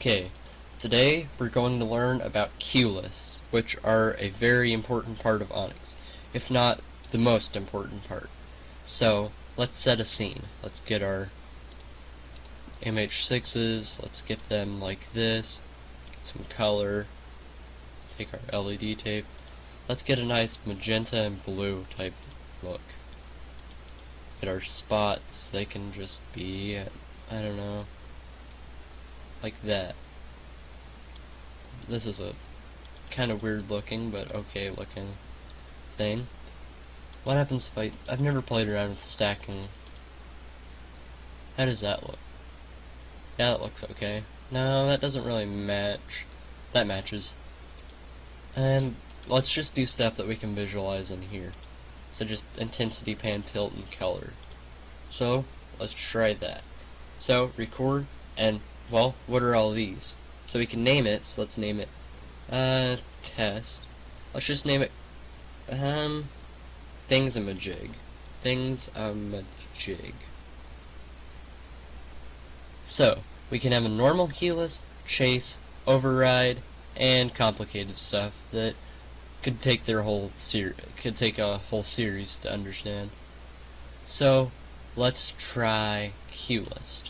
Okay, today we're going to learn about Cuelists, which are a very important part of Onyx, if not the most important part. So, let's set a scene. Let's get our MH6s, let's get them like this, get some color, take our LED tape. Let's get a nice magenta and blue type look. Get our spots, they can just be, I don't know, like that. This is a kind of weird looking, but okay looking thing. What happens if I've never played around with stacking. How does that look? Yeah, that looks okay. No, that doesn't really match. That matches. And let's just do stuff that we can visualize in here. So just intensity, pan, tilt, and color. So, let's try that. So, record, and, well, what are all these? So we can name it, so let's name it, test. Let's just name it, Things-a-majig. Things-a-majig. So, we can have a normal keylist, chase, override, and complicated stuff that could take a whole series to understand. So, let's try Cuelist.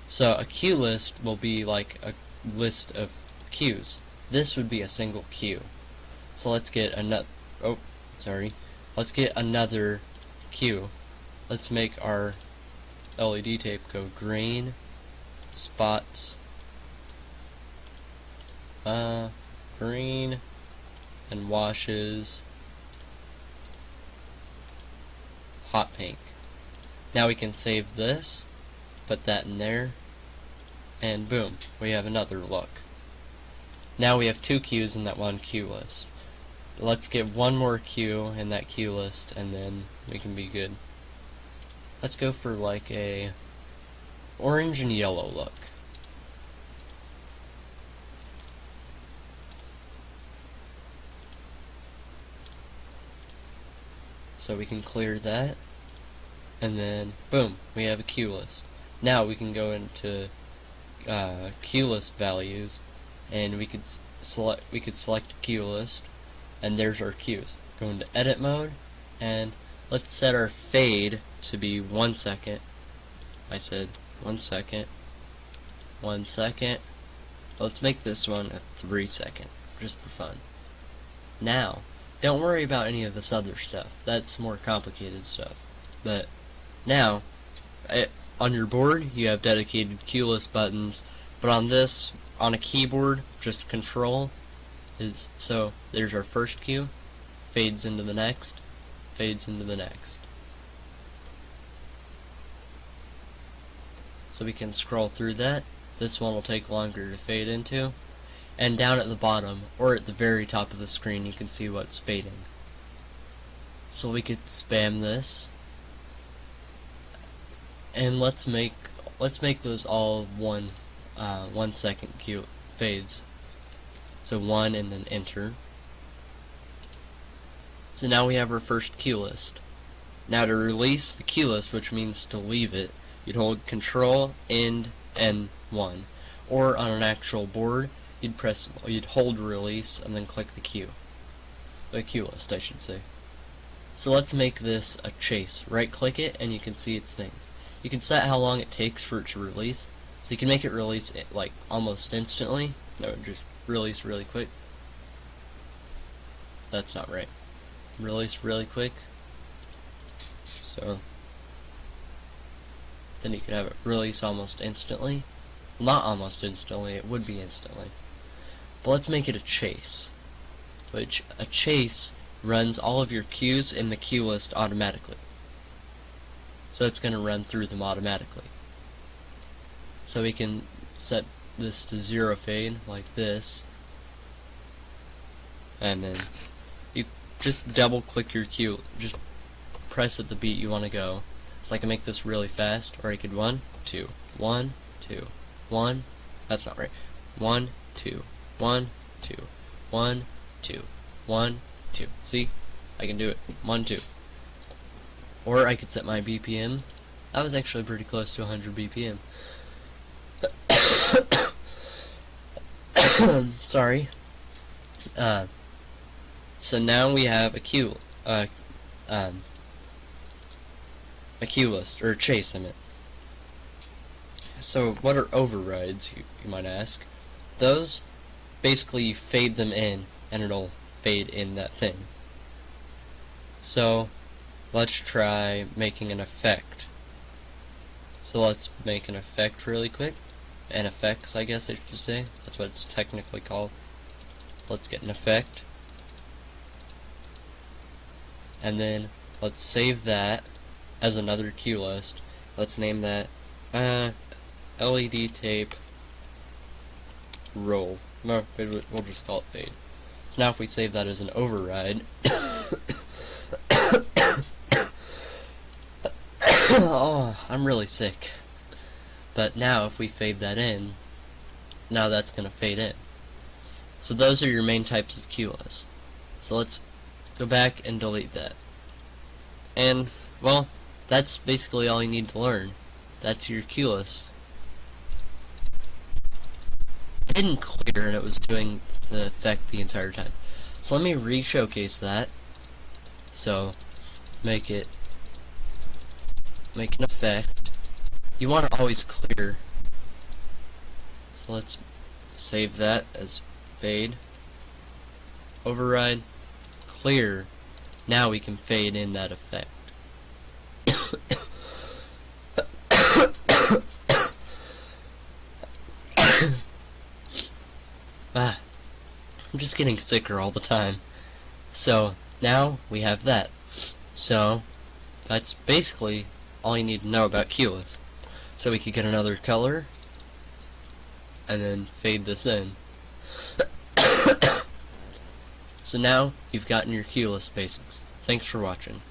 So a queue list will be like a list of queues. This would be a single queue. So let's get another. Let's get another queue. Let's make our LED tape go green, spots, green, and washes, hot pink. Now we can save this, put that in there, and boom, we have another look. Now we have two queues in that one queue list. Let's get one more queue in that queue list, and then we can be good. Let's go for like a orange and yellow look. So we can clear that, and then boom, we have a queue list. Now we can go into queue list values, and we could select a queue list, and there's our queues. Go into edit mode, and let's set our fade to be 1 second. I said 1 second. 1 second. Let's make this one a 3 second, just for fun. Now, don't worry about any of this other stuff. That's more complicated stuff. But now, on your board, you have dedicated queue list buttons, but on a keyboard, just control is, so there's our first queue, fades into the next, fades into the next. So we can scroll through that. This one will take longer to fade into. And down at the bottom, or at the very top of the screen, you can see what's fading. So we could spam this. And let's make those all 1 second queue fades. So 1 and then enter. So now we have our first queue list. Now to release the queue list, which means to leave it, you'd hold Control End N1, or on an actual board, you'd hold release and then click the queue list, I should say. So let's make this a chase. Right click it and you can see its things. You can set how long it takes for it to release. So you can make it release like almost instantly. No, just release really quick. That's not right. Release really quick. So then you can have it release almost instantly. Not almost instantly, it would be instantly. But let's make it a chase. Which a chase runs all of your queues in the queue list automatically. So it's going to run through them automatically. So we can set this to 0 fade, like this. And then you just double click your queue, just press at the beat you want to go. So I can make this really fast, or I could 1, 2, 1, 2, 1, that's not right. 1, 2, 1, 2, 1, 2, 1, 2. See? I can do it. 1, 2. Or I could set my BPM. That was actually pretty close to 100 BPM. Sorry. So now we have a queue list, or chase, I meant. So what are overrides, you might ask? Those, basically you fade them in, and it'll fade in that thing. So, let's try making an effect. So let's make an effect really quick. An effects, I guess I should say. That's what it's technically called. Let's get an effect. And then, let's save that as another queue list. Let's name that, LED tape roll. No, we'll just call it fade. So now if we save that as an override, oh, I'm really sick. But now if we fade that in, now that's going to fade in. So those are your main types of queue list. So let's go back and delete that. And, well, that's basically all you need to learn. That's your queue list. It didn't clear and it was doing the effect the entire time. So let me re-showcase that. So, make an effect. You want to always clear. So let's save that as fade. Override. Clear. Now we can fade in that effect. I'm just getting sicker all the time. So, now we have that. So, that's basically all you need to know about Cuelist. So we could get another color, and then fade this in. So now, you've gotten your Cuelist basics. Thanks for watching.